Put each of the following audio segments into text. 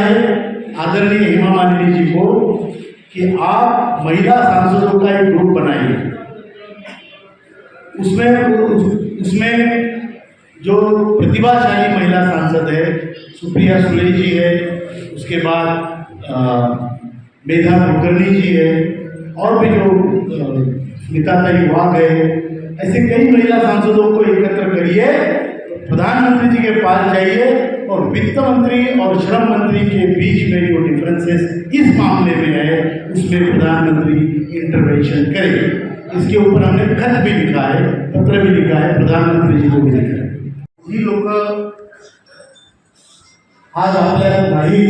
है आदरणीय हेमा मालिनी जी को कि आप महिला सांसदों का एक ग्रुप बनाइए। उसमें जो प्रतिभाशाली महिला सांसद है सुप्रिया सुले जी है, उसके बाद मेधा कुलकर्णी जी है, और भी जो नीताताई वाघ है, ऐसे कई महिला सांसदों को एकत्र करिए, प्रधानमंत्री जी के पास जाइए और वित्त मंत्री और श्रम मंत्री के बीच में जो डिफरेंसेस इस मामले में है उसमें प्रधानमंत्री इंटरवेंशन करें। इसके ऊपर हमने खत भी लिखा है, पत्र भी लिखा है, प्रधानमंत्री जी को भी लिखा है। जी लोक आज आपल्यात नाही,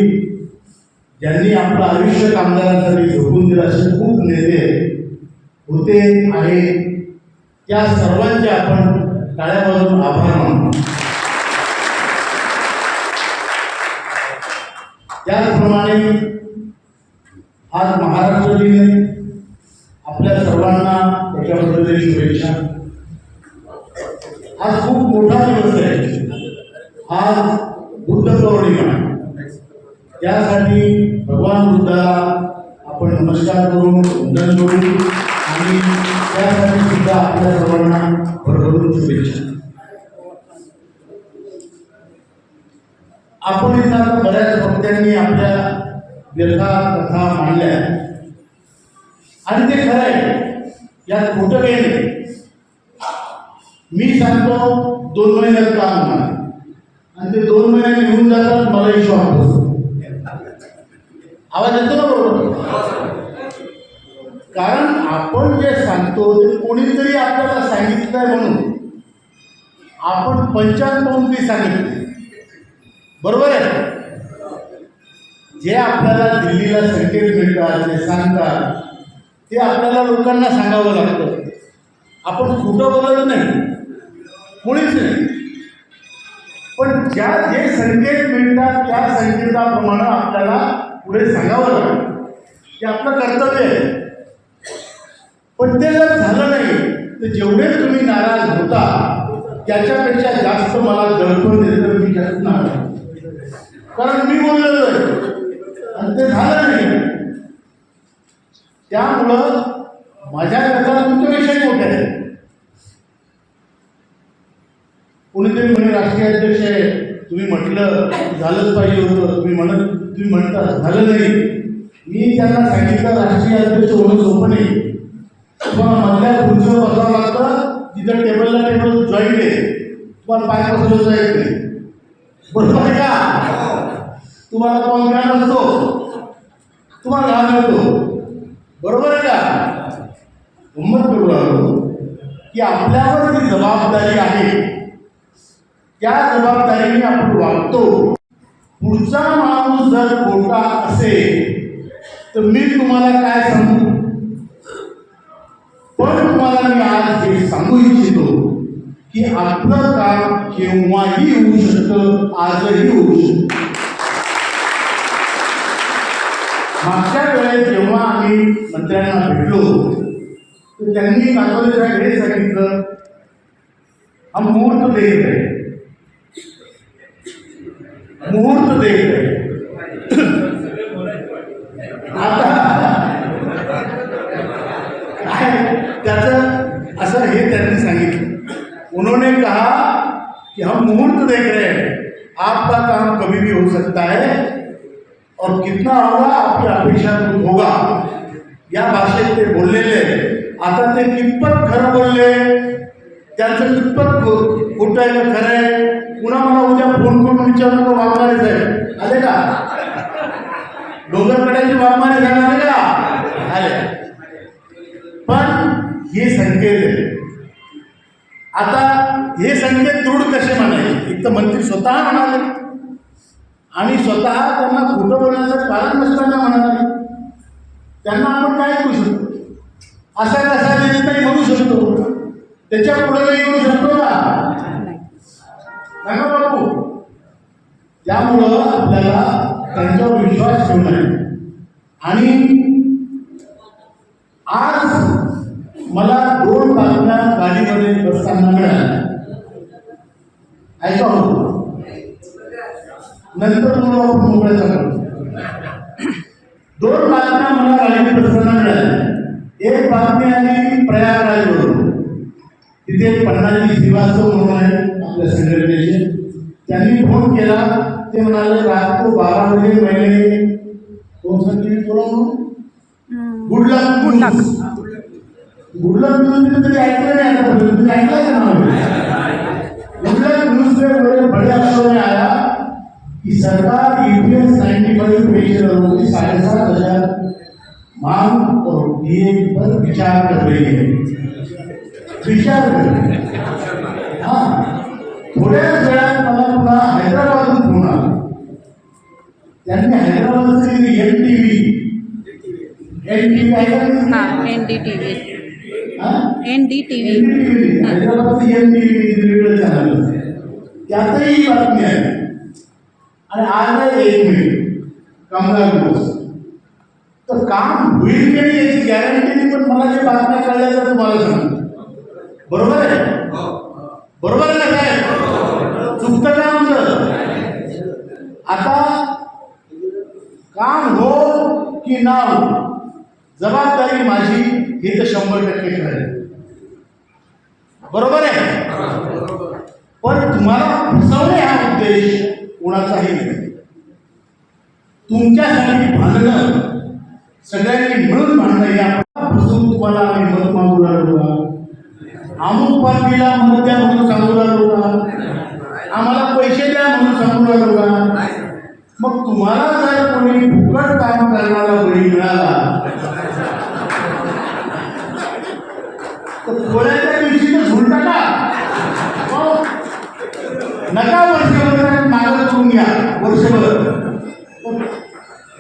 ज्यांनी आपलं आयुष्य कामगारांसाठी झोकून दिलं असे खूप नेते होते आहे, त्या सर्वांचे आपण टाळ्या वाजवून आभार मानतो। त्याचप्रमाणे आज महाराष्ट्र दिन, आपल्या सर्वांना त्याच्याबद्दल शुभेच्छा। आज खूप मोठा दिवस आहे, आज बुद्ध पौर्णिमा, त्यासाठी भगवान बुद्धाला आपण नमस्कार करून वंदन करू आणि त्यासाठी सुद्धा आपल्या सर्वांना भरभरून शुभेच्छा। आपण इथं आता बऱ्याच वक्त्यांनी आपल्या व्यथा कथा मांडल्या आणि ते खरं आहे, यात खोटं काही नाही। मी सांगतो 2 महिन्यात काम होणार आणि ते 2 महिने निघून जातात, मलाही शॉक बसतो। आवाज येतो ना बरोबर? कारण आपण जे सांगतो ते कोणीतरी आपल्याला सांगितलंय म्हणून आपण पंचांत पाहून ती सांगितली, बरोबर आहे? जे आपल्याला दिल्लीला संकेत मिळतात, जे सांगतात ते आपल्याला लोकांना सांगावं लागतं। आपण खोटं बोलत नाही, कोणीच नाही, पण जे संकेत मिळतात त्या संकेताप्रमाणे आपल्याला पुढे सांगावं लागतं, ते आपलं कर्तव्य आहे। पण ते जर झालं नाही तर जेवढे तुम्ही नाराज होता त्याच्यापेक्षा जास्त मला दडपण देतं मी जास्त नाराज, कारण मी बोललेलो आहे आणि ते झालं नाही। त्यामुळं माझ्याकरता तुमचा विषय मोठा आहे। कोणीतरी म्हणे राष्ट्रीय अध्यक्ष आहे, तुम्ही म्हटलं झालंच पाहिजे होतं, तुम्ही म्हणता झालं नाही। मी त्यांना सांगितलं राष्ट्रीय अध्यक्ष होणं सोपं नाही, तुम्हाला मधल्या खुर्चीवर बसावं लागतं, जिथं टेबलला टेबल जॉईंट आहे, तुम्हाला पाय बसवलं जायचं नाही, बरोबर आहे का? तुम्हाला कोण घ्या नसतो, तुम्हाला घाल मिळतो, बरोबर आहे का? गंमत करू लागलो की आपल्यावर जी जबाबदारी आहे त्या जबाबदारीने आपण वागतो। पुढचा माणूस जर खोटा असेल तर मी तुम्हाला काय सांगू, पण तुम्हाला मी आज हे सांगू इच्छितो की आपलं काम केव्हाही होऊ शकतं, आजही होऊ शकतं। मागच्या वेळेस जेव्हा आम्ही मंत्र्यांना भेटलो तर त्यांनी कागदोपत्री हे सांगितलं, हम मुहूर्त देख रहे, मुहूर्त देख रहे। आता त्याचं असं हे त्यांनी सांगितलं, उन्होंने कहा कि हम मुहूर्त देख रहे हैं, आपका काम कभी भी हो सकता है और कितना होगा आपकी अपेक्षा होगा, या भाषेत ते बोललेले। आता ते कितपत खरं बोलले, त्यांचं कितपत खोटं आहे का खरं आहे, पुन्हा मला उद्या फोन करून विचारलं तर वागणारे साहेब आले का, डोंगरकड्याचे वागणारे साहेब आले का, आले। पण हे संकेत आहे। आता हे संकेत दृढ कसे म्हणाले, एक तर मंत्री स्वतः म्हणाले आणि स्वतः त्यांना खोटं बोलण्याचं कारण नसताना म्हणाले, त्यांना आपण काय करू शकतो, असा कसा देत नाही म्हणू शकतो, त्याच्या पुढे येऊ शकतो का, नका बाबू। त्यामुळं आपल्याला त्यांच्यावर विश्वास ठेवणं आहे। आणि आज मला 2 बातम्या गाडीमध्ये बसताना मिळाल्या, ऐका, नंतर बोलू आपण मोकळ्या सांगू. 2 बातम्या मला राजकीय प्रश्नांना मिळाल्या. एक बातमी आली प्रयागराजवरून. तिथे पन्नाजी श्रीवास्तव म्हणून आहे आपल्या संघटनेचे. त्यांनी फोन केला. ते म्हणाले रात को 12 बजे मैंने कोण सांगितले बोला गुडलक न्यूज कधी ऐकलं नाही. आता तुम्ही ऐकलं का नाव? गुडलक न्यूज में बड़े अक्षरों में आया कि सरकार यूपीएस 95 पेंशनरों की 7,500 मांग और डीए पर विचार कर रही है. विचार कर. हाँ, थोड्याच वेळात मला पुन्हा हैदराबादहून फोन आला. त्यांनी हैदराबादचे एनटीव्ही एनडीटीव्ही हैदराबादचे एनटीव्ही चॅनल त्यातही बातमी आहे. आणि आज आहे 1 मिनिट कामगार दिवस. तर काम होईल की नाही याची गॅरंटी नाही. पण मला जे बातम्या कळल्या तर तुम्हाला सांगतो. बरोबर आहे? बरोबर आहे ना काय? चुकतं का आमचं? आता काम हो की ना हो जबाबदारी माझी हे तर 100% खरं आहे. बरोबर आहे? पण तुम्हाला फसवणे हा उद्देश कोणाचाही नाही. तुमच्यासाठी भांडणं सगळ्यांनी मिळून भांडणं हे आपण फसवून तुम्हाला आम्ही मत मागू लागलो का? अमुक पार्टीला मत द्या म्हणून सांगू लागलो का? आम्हाला पैसे द्या म्हणून सांगू लागलो का? मग तुम्हाला जर कोणी फुकट काम करणारा बळी मिळाला तर पोळ्याच्या दिवशी तर झुल टाका. नका वर्षभर मागं करून घ्या. वर्षभर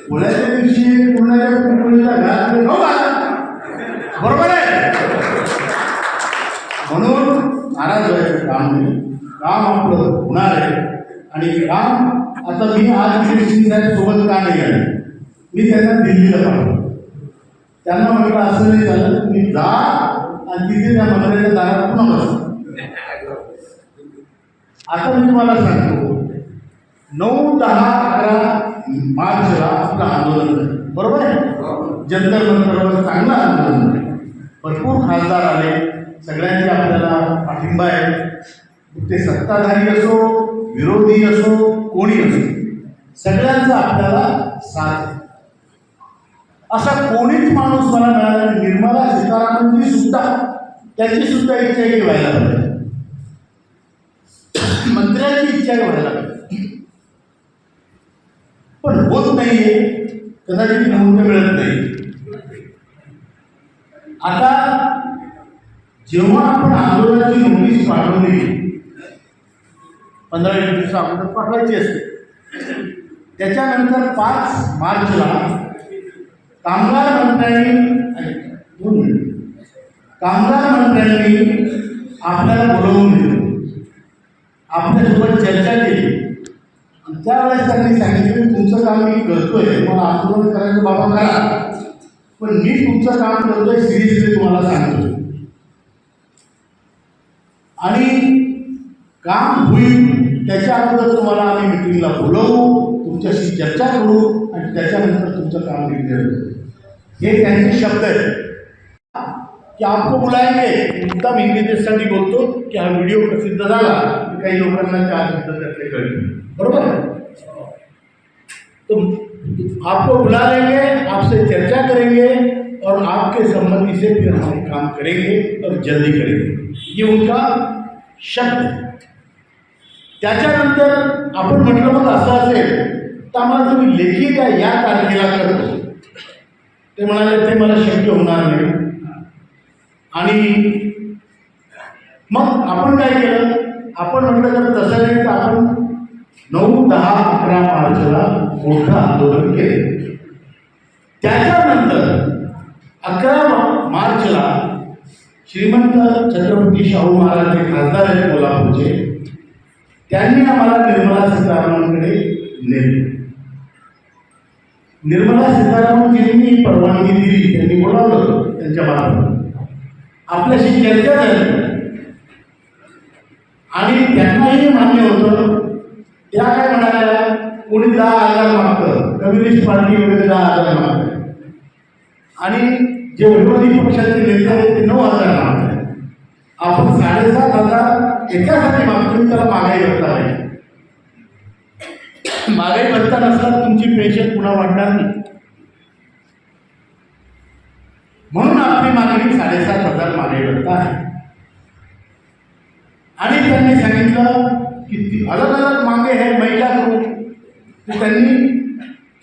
पोळ्याच्या दिवशी पुण्याच्या कुंपणीला घरात बरोबर आहे. म्हणून नाराज व्हायचं काम नाही. काम आपलं होणार आहे. आणि काम आता मी आज गिरीश सोबत का नाही आले. मी त्यांना दिल्लीला पाठवलं. त्यांना म्हटलं असं नाही झालं तुम्ही जा आणि तिथे त्या मंदिराच्या दारात पुन्हा बसा. आता मी तुम्हाला सांगतो 9, 10, 11 मार्चला आपलं आंदोलन आहे. बरोबर आहे? जंतर मंतरवर चांगलं आंदोलन आहे. भरपूर खासदार आले. सगळ्यांचे आपल्याला पाठिंबा आहे. ते सत्ताधारी असो विरोधी असो कोणी असो सगळ्यांचा आपल्याला साथ आहे. असा कोणीच माणूस मला मिळाला. निर्मला सीतारामनची सुद्धा त्याची सुद्धा इच्छा की व्हायला पाहिजे. मंत्र्यांची इच्छा व्हायला पाहिजे. पण होत नाहीये. कदाचित नोंद मिळत नाही. आता जेव्हा आपण आंदोलनाची नोटीस पाठवली 15-20 दिवस अगोदर पाठवायची असते. त्याच्यानंतर 5 मार्चला कामगार मंत्र्यांनी आपल्याला बोलवून दिलं. आपल्यासोबत चर्चा केली. त्यावेळेस त्यांनी सांगितलं तुमचं काम मी करतोय. मला आंदोलन करायचं बाबा करा. पण मी तुमचं काम करतोय सिरियसली तुम्हाला सांगतोय. आणि काम होईल त्याच्या अगोदर तुम्हाला आम्ही मिटिंगला बोलवू. तुमच्याशी चर्चा करू आणि त्याच्यानंतर तुमचं काम डिक्लेअर करू. हे त्यांचे शब्द आहेत की आपको बुलाएंगे. मुद्दाम इंग्लिशसाठी बोलतो की हा व्हिडिओ प्रसिद्ध झाला काही लोकांना 4 शब्द त्यातले कळले. बरोबर है? तो आपको बुला लेंगे, आपसे चर्चा करेंगे और आपके सम्मति से फिर हम काम करेंगे और जल्दी करेंगे. ये उनका शब्द है. त्याच्यानंतर आपण म्हटलं मग असं असेल तर आम्हाला तुम्ही लेखी द्या या तारखेला करतो. ते म्हणाले ते मला शक्य होणार नाही. आणि मग आपण काय केलं. आपण म्हटलं तर तसं नाही तर आपण 9, 10, 11 मार्चला मोठं आंदोलन केले. त्याच्यानंतर 11 मार्चला श्रीमंत छत्रपती शाहू महाराज जे खासदार आहेत कोल्हापूरचे त्यांनी आम्हाला निर्मला सीतारामनकडे नेले. निर्मला सीतारामनजींनी परवानगी दिली. त्यांनी बोलावलं त्यांच्या मार्फत आपल्याशी चर्चा झाली आणि त्यांनाही मान्य होतं. त्या काय म्हणाल्या कोणी 10,000 मागतं, कम्युनिस्ट पार्टी वगैरे 10,000 मागतं आणि जे विरोधी पक्षाचे नेते आहेत ते 9,000 मागतात. आपण 7,500 एकासाठी मागतो, त्याला महागाई भत्ता आहे. महागाई भत्ता नसला तुमची पेन्शन पुन्हा वाढणार नाही. म्हणून आपली मागणी 7,500 महागाई भत्ता आहे. आणि त्यांनी सांगितलं की अलग अलग मागे है महिला करू. त्यांनी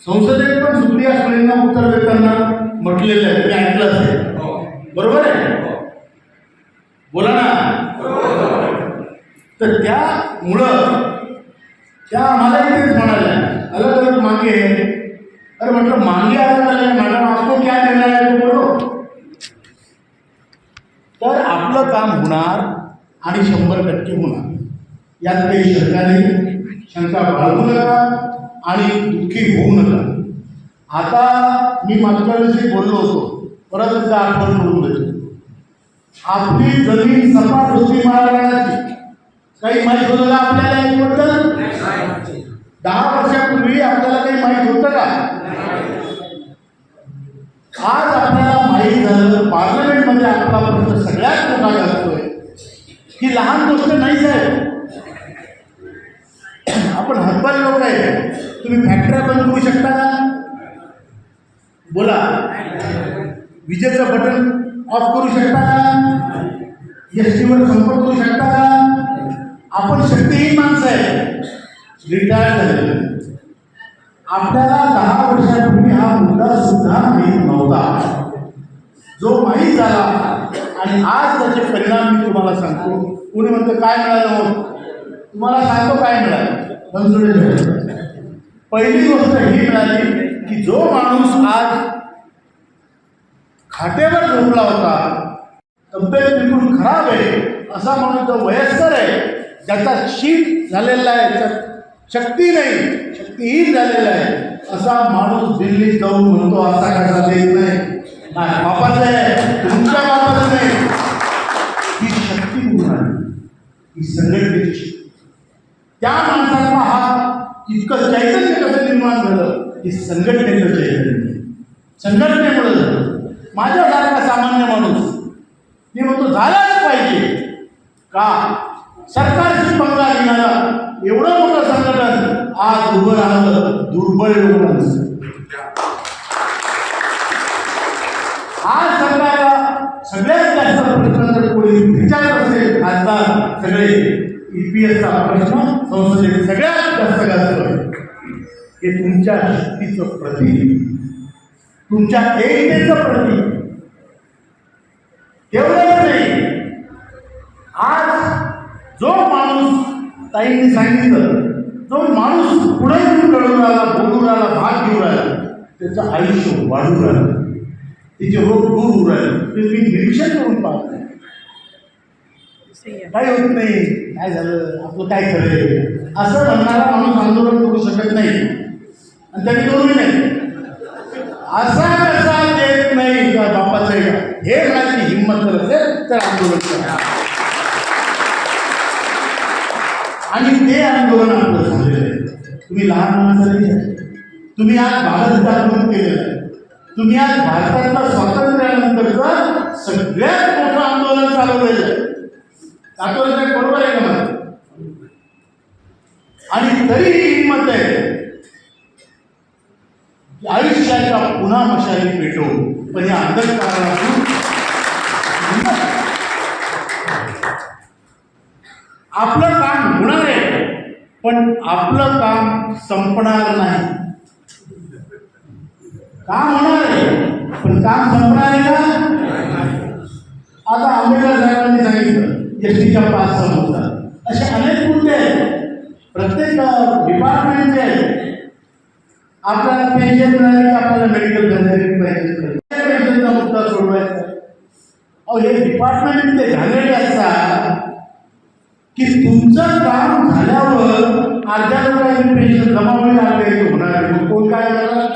संसदेत पण सुप्रिया सुळेंना उत्तर देताना म्हटलेलं आहे, मी ऐकलं असेल, बरोबर आहे? बोला ना. तर त्यामुळं त्या आम्हाला इथेच म्हणाल्या अलग अलग मांगे है. अरे म्हटलं मांगे अलग अलग मॅडम, आपको क्या देना है तो बोलो. तर आपलं काम होणार आणि 100% होणार, यात काही शंका नाही. शंका बाळगू नका आणि दुःखी होऊ नका. आता मी मागच्या वेळेस बोललो होतो, परत एकदा आठवण करून देतो. आपली जमीन सपाट होती महाराष्ट्राची, काही माहीत होतं का आपल्याला याबद्दल? 10 वर्षापूर्वी आपल्याला काही माहीत होतं का? आज आपल्याला माहीत झालं. पार्लमेंटमध्ये आपला प्रश्न सगळ्यात मोठा असतोय. ही लहान गोष्ट नाही साहेब. आपण हतबल लोक आहे. तुम्ही फॅक्टऱ्या बंद करू शकता का? बोला. विजेचं बटन ऑफ करू शकता का? एसटीवर संपर्क करू शकता का? आपण शक्तिहीन माणसं आहे, रिटायर झाले. आपल्याला 10 वर्षापूर्वी हा मुद्दा सुद्धा माहीत नव्हता, जो माहीत झाला आणि आज त्याचे परिणाम मी तुम्हाला सांगतो. कोणी म्हणतं काय मिळालं मग? तुम्हाला सांगतो काय मिळालं. बनसोडे पहिली गोष्ट ही मिळाली की जो माणूस आज खाटेवर झोपला होता, तब्येत बिलकुल खराब आहे, असा माणूस जो वयस्कर आहे, ज्याचा शीत झालेला आहे, शक्ती नाही, शक्तीहीन झालेला आहे, असा माणूस दिल्लीत जाऊन म्हणतो असा कसा देत नाही. बापाचं आहे, तुमच्या बापाचं नाही. ही शक्ती कुठून आली? ही संघटनेची शक्ती. त्या माणसाचा हा इतकं चैतन्य कसं निर्माण झालं? की संघटनेचं चैतन्य, संघटनेमुळे झालं. माझ्यासारखा सामान्य माणूस मी म्हणतो झालाच पाहिजे का? सरकारची पंगा घेणारा एवढं मोठं संघटन आज उभं राहिलं दुर्बळ लोकांचं. आज सरकारला सगळ्यात जास्त प्रश्न जर कोणी विचारत असेल, खासदार सगळे EPSचा प्रश्न संसदेत सगळ्यात जास्त गाजतोय. हे तुमच्या शक्तीचं प्रतीक, तुमच्या एकतेचं प्रतीक. एवढंच नाही, आज जो माणूस ताईंनी सांगितलं, जो माणूस पुढे येऊन कळून राहिला, बोलून राहिला, भाग घेऊन राहिला, त्याचं आयुष्य वाढून राहिलं, तिचे रोग दूर होऊ राहिले. ते मी निरीक्षण करून पाहतो. काही होत नाही, काय झालं, आपलं काय खरं असं म्हणणारा माणूस आंदोलन करू शकत नाही आणि त्यांनी करूही नाही. असा कसा देत नाही का बापाचं आहे का? हे म्हणायची हिंमत जर असेल तर आंदोलन करा. आणि ते आंदोलन आपलं झालेलं आहे. तुम्ही लहान माणसाने, तुम्ही आज भारत जागृत केलेलं आहे. तुम्ही आज भारताच्या स्वातंत्र्यानंतरचं सगळ्यात मोठं आंदोलन चालवलेलं आहे. आंदोलन बरोबर आहे का मला? आणि तरी हिंमत आहे आयुष्याच्या पुन्हा मशाली पेटवून, पण या अंधकारातून आपलं काम होणार आहे, पण आपलं काम संपणार नाही. काम होणार आहे पण काम संपणार आहे का? आता आंबेडकर साहेबांनी सांगितलं एसटीच्या 5 समस्या, असे अनेक मुद्दे आहेत. प्रत्येक डिपार्टमेंटचे आहेत. आपल्याला पेन्शन मिळाली की आपल्याला मेडिकल फॅसिलिटी पाहिजे, पेन्शनचा मुद्दा सोडवायचा. अहो हे डिपार्टमेंट ते झालेले असतात की तुमचं काम झाल्यावर अर्ध्या लोकांनी पेन्शन जमा होईल होणार. मग कोण काय होणार?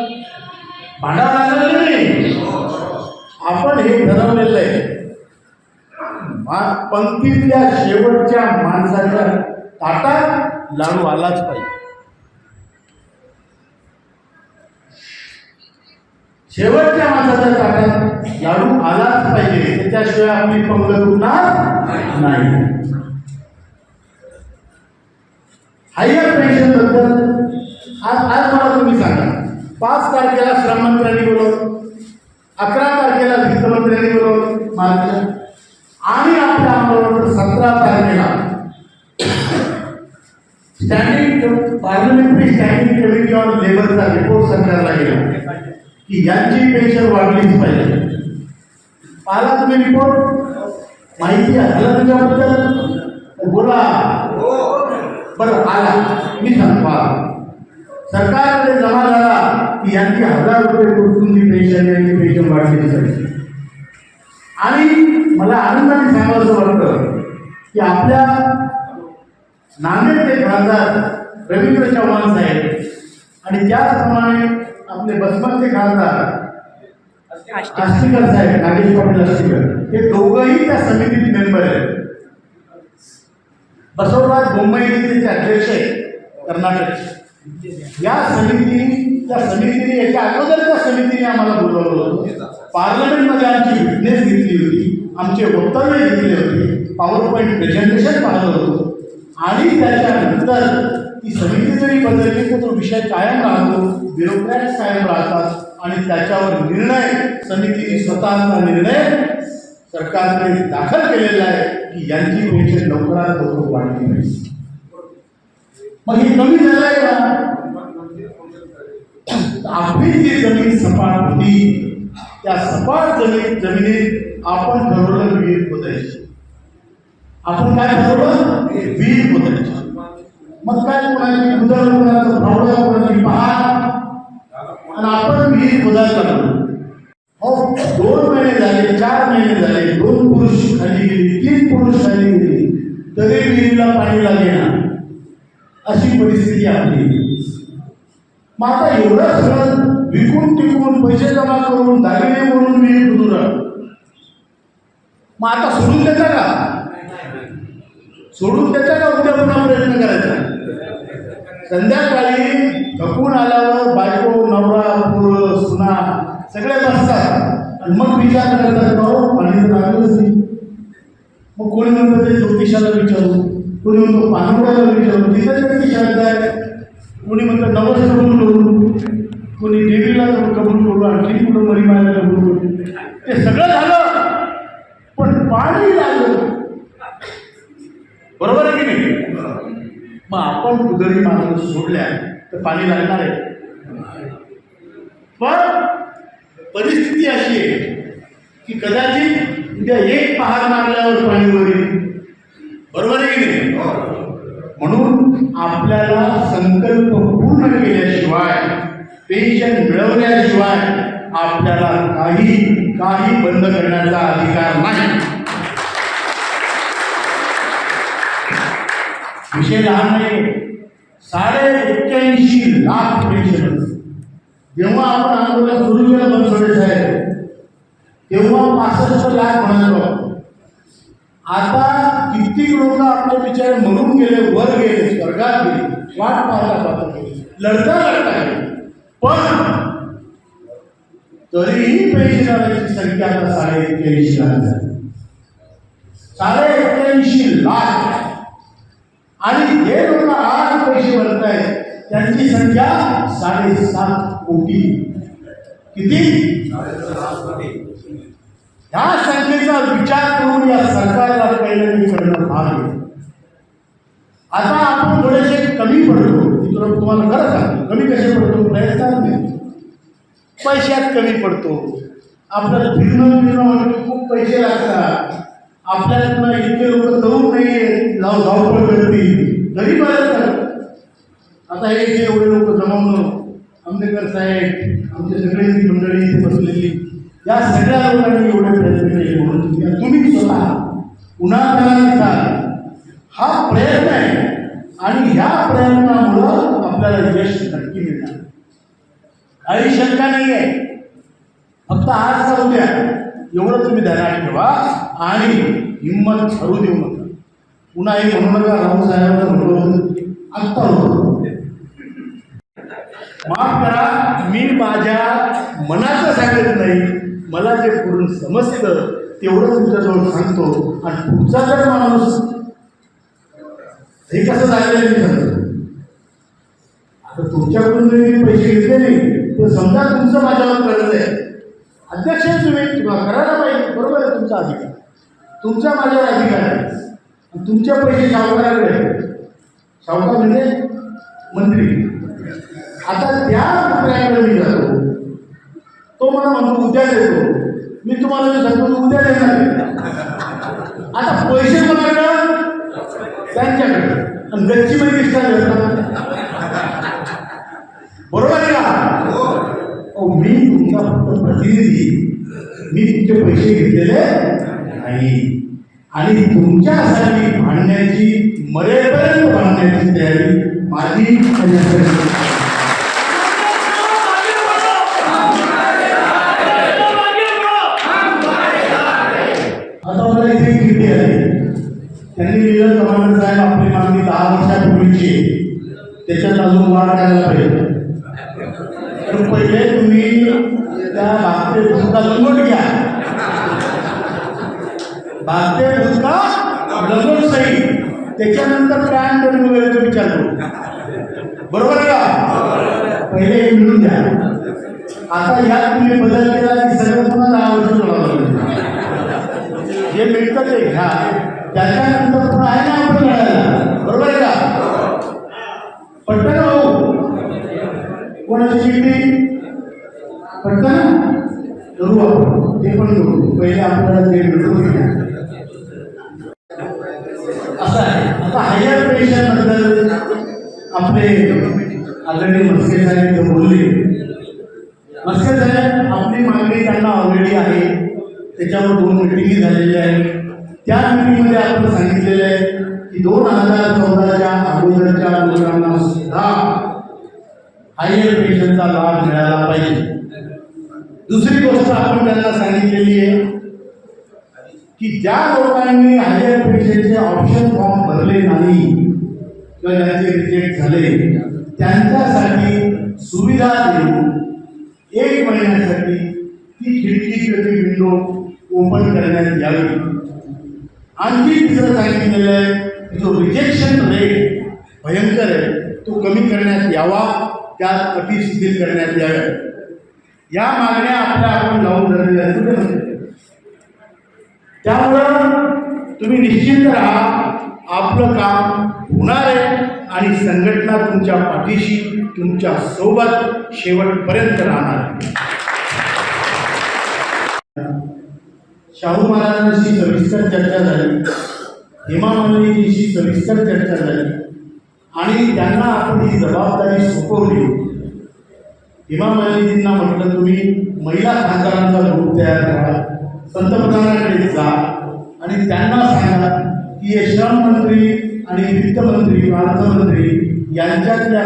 भांडावं लागलं नाही. आपण हे ठरवलेलं आहे. पंक्तीतल्या शेवटच्या माणसाच्या ताटात लाडू आलाच पाहिजे. शेवटच्या माणसाच्या ताटात लाडू आलाच पाहिजे, त्याच्याशिवाय आपली पंगत उठणार नाही. हायर पेन्शन बद्दल आज मला तुम्ही सांगा, 5 तारखेला श्रममंत्र्यांनी बोलवलं, 11 तारखेला वित्तमंत्र्यांनी बोलवलं मार्च, आणि आपल्या अंमलावर 17 तारखेला पार्लमेंटरी स्टँडिंग कमिटी ऑन लेबरचा रिपोर्ट सरकारला गेला की यांची पेन्शन वाढलीच पाहिजे. पाहिला तुम्ही रिपोर्ट? माहिती आला तुझ्याबद्दल? बोला. बरं आला, मी सांगतो सरकारकडे जमा झाला की यांची 1000 रुपये कुटुंबी पेन्शन, यांची पेन्शन वाढलीच पाहिजे. आणि मला आनंदाने सांगायचं वाटतं की आपल्या नांदेडचे खासदार रवींद्र चव्हाण साहेब आणि त्याचप्रमाणे आपले बसमतचे खासदार आष्टीकर साहेब, नागेश पाटील आष्टीकर, हे दोघंही त्या समितीत मेंबर आहेत. बसवराज बोंबई त्याचे अध्यक्ष आहेत कर्नाटकचे. या समितीने याच्या अगोदरच्या समितीने आम्हाला बोलवलं होतं. पार्लमेंटमध्ये आमची विटनेस घेतली होती, आमचे वक्तव्य घेतले होते, पॉवर पॉईंट प्रेझेंटेशन पाहिलं होतं. आणि त्याच्यानंतर ती समिती जरी बदलली तर तो विषय कायम राहतो, ब्युरोक्रॅट्स कायम राहतात आणि त्याच्यावर निर्णय समितीने स्वतःचा निर्णय सरकारकडे दाखल केलेला आहे की यांची पेन्शन लवकरात लवकर वाढली नाही. मग हे कमी झालं आहे का? आपली जी जमीन सपाट होती त्या सपाट जमिनीत आपण ठरवलं विहीर खोदायची. आपण काय ठरवलं? विहीर खोदायची. मग काय कोणाची उदर, कोणाचं भावडा, कोणाची पहाड, आणि आपण विहीर खोदायला लागलो. हो, 2 महिने झाले, 4 महिने झाले, 2 पुरुष खाली गेली, 3 पुरुष खाली गेली, तरी विहिरीला पाणी लागेना, अशी परिस्थिती आपली. मग आता एवढं सगळं विकून टिकून पैसे जमा करून दागिने म्हणून विहीर खोदू राहिलो. मग आता सोडून देता का? सोडून देता का? उद्या पुन्हा प्रयत्न करायचा. संध्याकाळी थकून आल्यावर बायको, नवरा, पोरं, सुना सगळे बसतात आणि मग विचार करतात, भाऊ पाणी तर लागलंच नाही. मग कोणी म्हणतं ते ज्योतिषाला विचारू, कोणी म्हणतो पानवड्याला विचारू, तिथं त्याची श्रद्धा आहे. कोणी म्हणतं नवस कबूल करू, कोणी देवीला कबूल करू, आणखी कुठं मरीमायला कबूल करू. ते सगळं झालं, पण पाणी लागलं. बरोबर आहे की नाही? मग आपण कुदरी मार्ग सोडल्या तर पाणी लागणार आहे. पण परिस्थिती अशी आहे की कदाचित उद्या एक पहाड मारल्यावर पाणी वर येईल. बरोबर आहे की नाही? म्हणून आपल्याला संकल्प पूर्ण केल्याशिवाय, पेन्शन मिळवल्याशिवाय आपल्याला काही बंद करण्याचा अधिकार नाही. विषय लहान नाही. 81.5 लाख पेन्शन जेव्हा आपण आंदोलन सुरू केलं बनसोडे साहेब, तेव्हा 65 लाख म्हणालो. आता कित्येक लोक आपले विचार म्हणून गेले, वर गेले, स्वर्गात गेले, वाट पाहता लढता गेले. पण तरीही पेन्शनरांची संख्या आता 81.5 लाख झाली. 81.5 लाख. आणि जे लोक आज पैसे भरत आहेत त्यांची संख्या 7.5 कोटी. किती? 7.5 कोटी. ह्या संख्येचा विचार करून या सरकारला पहिल्यांदा करणं भाग आहे. आता आपण थोडेसे कमी पडतो, तुम्हाला खरं सांगतो, कमी कसे पडतो? प्रयत्नात नाही, पैशात कमी पडतो. आपल्याला फिरणं खूप पैसे लागतात. आपल्याला इतके लोक जाऊन नाही धावपळ करतील तरी बरं. आता हे जे एवढे लोक जमवणं, आंबेडकर साहेब, आमचे सगळे मंडळी इथे बसलेली, या सगळ्या लोकांनी एवढे प्रयत्न केले. म्हणून तुम्ही स्वतः उन्हाळ्यात हा प्रयत्न आहे आणि ह्या प्रयत्नामुळं आपल्याला यश नक्की मिळणार, काही शंका नाही आहे. फक्त आज का उद्या एवढं तुम्ही ध्यानात ठेवा आणि हिंमत हरू देऊ नका. पुन्हा हे म्हणू नका राहू साहेबांना म्हणलं आत्ता होतं. माफ करा, मी माझ्या मनाचं सांगत नाही, मला जे पूर्ण समजतं तेवढं तुमच्याजवळ सांगतो. आणि पुढचा जर माणूस हे कसं झालेलं मी सांगतो. आता तुमच्याकडून जरी मी पैसे घेतले नाही तर समजा तुमचं माझ्यावर कर्ज आहे, अध्यक्ष तुम्ही करायला पाहिजे, बरोबर आहे, तुमचा अधिकार, तुमचा माझ्यावर अधिकार आहे. तुमच्या पैसे सावकाराकडे आहेत, सावकार म्हणजे मंत्री. आता त्या मंत्र्याकडे मी जातो, तो मला म्हणतो उद्या देतो, मी तुम्हाला जे सांगतो उद्या देणार. आता पैसे कोणाकडे? त्यांच्याकडे. आणि गच्ची मध्ये दिसतात, बरोबर आहे का? मी तुमचा फक्त प्रतिनिधी, मी तुमचे पैसे घेतलेले नाही. आणि तुमच्यासाठी भांडण्याची, मरेपर्यंत भांडण्याची तयारी माझी. आता मला इथे किती आहे, त्यांनी लिहिलं कमांडर साहेब आपली मागणी 10 वर्षापूर्वीची, त्याच्यात अजून वाढ करायला पाहिजे. तर पहिले तुम्ही त्या भागते भूतका लंगोट घ्या, भागते भूतका लंगोट सही, त्याच्यानंतर पॅन करून वगैरे विचार करू, बरोबर आहे का? पहिले हे मिळून द्या. आता यात तुम्ही बदल केला की सगळं पुन्हा 10 वर्ष सोडावं, जे मिळतं ते घ्या, त्याच्यानंतर पुन्हा आहे ना आपण मिळायला, बरोबर आहे का? पटकन भाऊ, कोणाची चिठ्ठी पटकन करू आपण, ते पण करू. पहिले आपल्याला ते मिळतो असं आहे. आता हायर पेन्शन बद्दल आपले आदरणीय मस्के साहेब बोलले. मस्के साहेब आपली मागणी त्यांना ऑलरेडी आहे, त्याच्यावर 2 मिटिंगी झालेल्या आहेत. त्या मिटिंगमध्ये आपण सांगितलेलं आहे की 2014च्या अगोदरच्या लोकांना सुद्धा हायर पेन्शनचा लाभ मिळाला पाहिजे. दुसरी गोष्ट आपण त्यांना सांगितलेली आहे की ज्या लोकांनी हायर पेन्शनचे ऑप्शन फॉर्म भरले नाही किंवा ज्यांचे रिजेक्ट झाले, त्यांच्यासाठी सुविधा देऊन 1 महिन्यासाठी ती खिडकी किंवा विंडो ओपन करण्यात यावी. आणखी तिसरं सांगितलेलं आहे जो रिजेक्शन रेट भयंकर आहे तो कमी करण्यात यावा, त्यात अटी शिथिल करण्यात याव्या. या मागण्या आपण लावून धरलेल्या आहेत. त्यामुळं तुम्ही निश्चित राहा, आपलं काम होणार आहे आणि संघटना तुमच्या पाठीशी, तुमच्या सोबत शेवटपर्यंत राहणार आहे. शाहू महाराजांशी सविस्तर चर्चा झाली, हेमा मालिनीजीशी सविस्तर चर्चा झाली आणि त्यांना आपण ही जबाबदारी सोपवली. हेमा मालिनीजींना म्हटलं तुम्ही महिला खासदारांचा ग्रुप तयार करा, पंतप्रधानांकडे जा आणि त्यांना सांगा की हे श्रम मंत्री आणि वित्तमंत्री, अर्थमंत्री यांच्यातल्या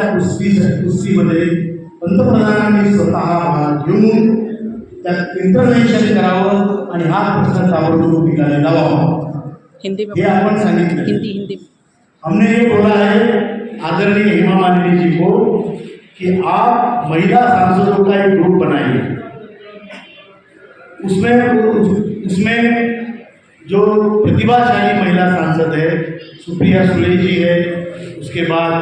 कुस्तीमध्ये पंतप्रधानांनी स्वतः भाग घेऊन त्यात इंटरव्हेन्शन करावं आणि हा प्रश्न ताबडतोब निकाली लावावा, हे आपण सांगितलं. हिंदी हमने ये बोला है आदरणीय हेमा मालिनी जी को कि आप महिला सांसदों का एक ग्रुप बनाइए, उसमें जो प्रतिभाशाली महिला सांसद है सुप्रिया सुले जी है, उसके बाद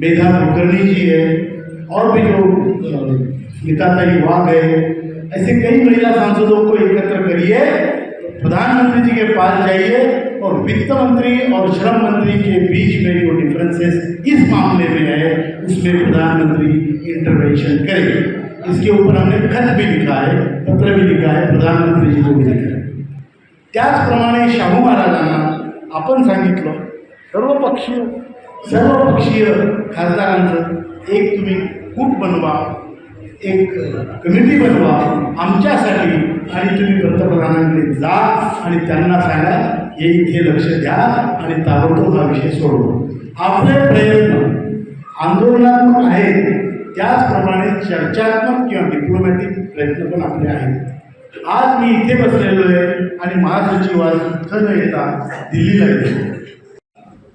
मेधा कुलकर्णी जी है और भी जो स्मिताताई वाघ है, ऐसे कई महिला सांसदों को एकत्र करिए, प्रधानमंत्री जी के पास जाइए और वित्त मंत्री और श्रम मंत्री के बीच में जो डिफरेंसेस इस मामले में है उसमें प्रधानमंत्री इंटरवेंशन करें. इसके ऊपर हमने खत भी लिखा है, पत्र भी लिखा है, प्रधानमंत्री जी को भी लिखा है. त्याचप्रमाणे शाहू महाराजांना आपण सांगितलं सर्वपक्षीय खासदारांचं एक तुम्ही गुट बनवा, एक कमिटी बनवा आमच्यासाठी आणि तुम्ही पंतप्रधानांकडे जा आणि त्यांना सांगा हे इथे लक्ष द्या आणि ताबडतोब हा विषय सोडवा. आपले प्रयत्न आंदोलनात्मक आहेत, त्याचप्रमाणे चर्चात्मक किंवा डिप्लोमॅटिक प्रयत्न पण आपले आहेत. आज मी इथे बसलेलो आहे आणि महासचिव आज इथं न येता दिल्लीला गेलो.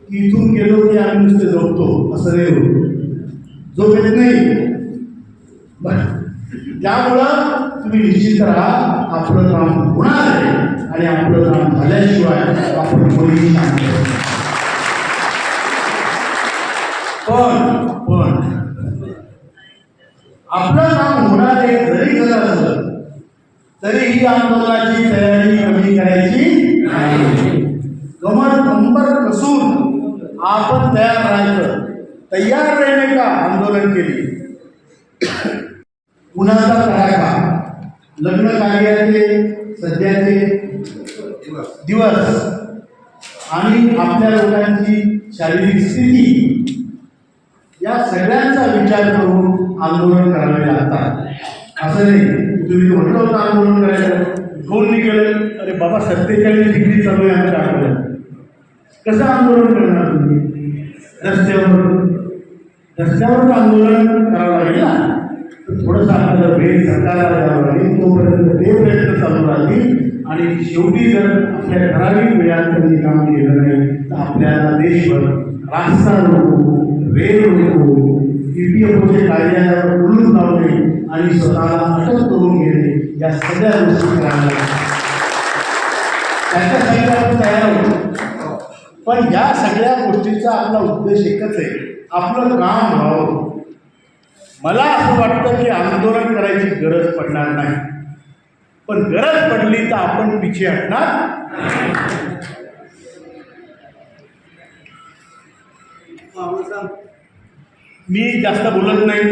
इथून गेलो की आम्ही नुसते झोपतो असं नाही होत, झोप येत नाही. त्यामुळं तुम्ही निश्चित राहा, आपलं काम होणार आहे आणि आपलं काम झाल्याशिवाय आपण कोणीही सांगतो. पण आपलं काम होणार आहे जरी झालं असलं तरी ही आंदोलनाची तयारी कमी करायची नाही. कंबर कसून आपण तयार राहायचं. तयार रहने का आंदोलन केली. कुणाचा तडाखा लग्न कार्याचे सध्याचे दिवस आणि आपल्या लोकांची शारीरिक स्थिती या सगळ्यांचा विचार करून आंदोलन करावे लागतात. असं नाही तुम्ही म्हटलं होतं आंदोलन करायचं कोण निघेल, अरे बाबा 47 डिग्री चालू आहे आमच्या आठवड्यात, कसं आंदोलन करणार तुम्ही? रस्त्यावर आंदोलन करावं लागेल ना. थोडंसं आपल्याला वेळ सरकारला द्यावं लागेल, तोपर्यंत ते प्रयत्न चालू राहतील आणि शेवटी जर आपल्या ठराविक वेळात त्यांनी काम केलं नाही तर आपल्याला देशभर रास्ता रोको, रेल रोको, EPFOचे कार्यालयावर उलून लावणे आणि स्वतःला अटक करून घेणे या सगळ्या गोष्टी करायला लागतात. त्याच्यासाठी आपण तयार आहोत. पण या सगळ्या गोष्टीचा आपला उद्देश एकच आहे, आपलं काम व्हावं. मला असं वाटतं की आंदोलन करायची गरज पडणार नाही, पण गरज पडली तर आपण पिछे हटणार. मी जास्त बोलत नाही,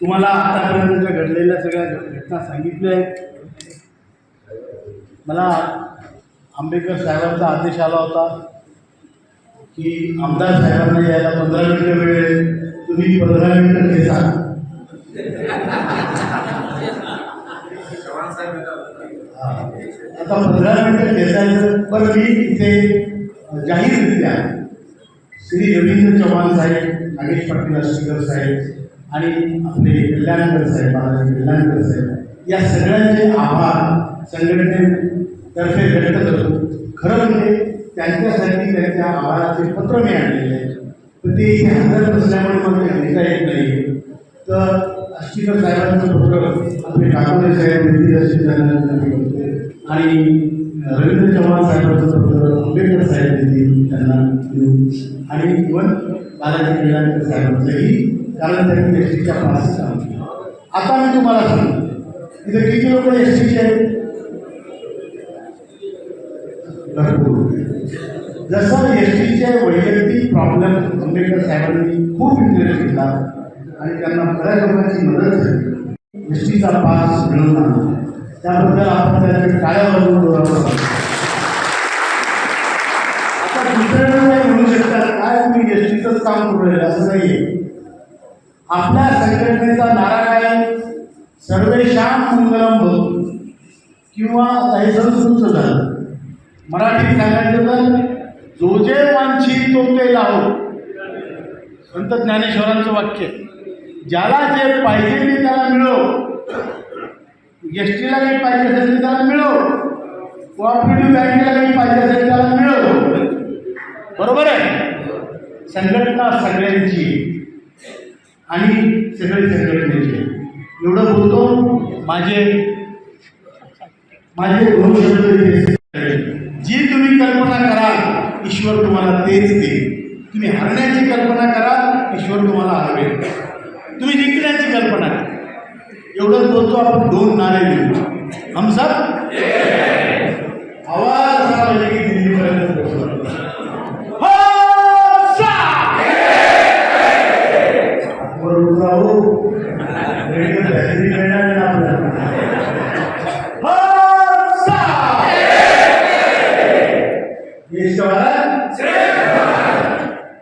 तुम्हाला आतापर्यंत घडलेल्या सगळ्या घटना सांगितल्या आहेत. मला आंबेडकर साहेबांचा आदेश आला होता की आमदार साहेबांना यायला 15 मिनिटं वेळ आहे, तुम्ही 15 मिनिटं घेता. आता 15 मिनिटं घेतायचं. बरं, मी इथे जाहीररित्या श्री रवींद्र चव्हाण साहेब, नागेश पाटील आष्टीकर साहेब आणि आपले कल्याणकर साहेब, बालाजी कल्याणकर साहेब या सगळ्यांचे आभार संघटनेतर्फे व्यक्त करतो. खरं म्हणजे त्यांच्यासाठी त्यांच्या आभाराचे पत्र मी आणलेले आहे, पण ते इथे हजर नसल्यामुळे मला ते लिहिता येत नाही. तर आष्टीकर साहेबांचं पत्र आपले ठाकरे साहेब आणि रवींद्र चव्हाण साहेबांचं पत्र आंबेडकर साहेब देतील त्यांना आणि इव्हन बालाजी कल्याणकर साहेबांचंही, कारण त्यांनी एसटीच्या पास काम केलं. आता मी तुम्हाला सांगतो इथे किती लोक एसटीचे आहेत? भरपूर. जसं एसटीचे वैयक्तिक प्रॉब्लेम आंबेडकर साहेबांनी खूप इंटरेस्ट घेतला आणि त्यांना बऱ्याच लोकांची मदत झाली एसटीचा पास मिळवताना, त्याबद्दल आपण त्याच्या टाळ्या वाजवून बोलावं. आता दुसऱ्याला काय म्हणू शकतात, काय तुम्ही एसटीचंच काम करू राहिले, असं नाही आहे. आपल्या संघटनेचा नारा काय? सर्वेशाम मंगलम भवतु, किंवा हे संस्कृतचं झालं, मराठीत सांगायचं तर जो जे वांछित तो ते लावो. संत ज्ञानेश्वरांचं वाक्य, ज्याला जे पाहिजे ते त्याला मिळव. एसटीला काही पाहिजे असेल तर त्याला मिळव, कोऑपरेटिव्ह बँकेला काही पाहिजे असेल त्याला मिळव. बरोबर आहे? संघटना सगळ्यांची आणि सगळे संघटनेचे. एवढं बोलतो. माझे 2 शब्द, जी तुम्ही कल्पना कराल ईश्वर तुम्हाला तेच देईल. तुम्ही हरण्याची कल्पना कराल ईश्वर तुम्हाला हरवेल. तुम्ही जिंकण्याची कल्पना करा. एवढंच बोलतो. आपण 2 नारे देऊ. हम सब आवाज असा पाहिजे की दिल्लीपर्यंत पोहोचला.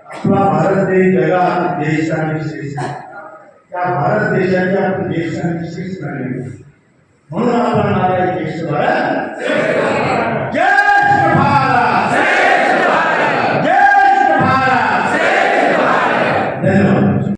आपला भारत देश जगात देश आणि श्रेष्ठ, त्या भारत देशाचे आपण देश आणि श्रेष्ठ म्हणून आपला नारा आहे ज्येष्ठ भारत.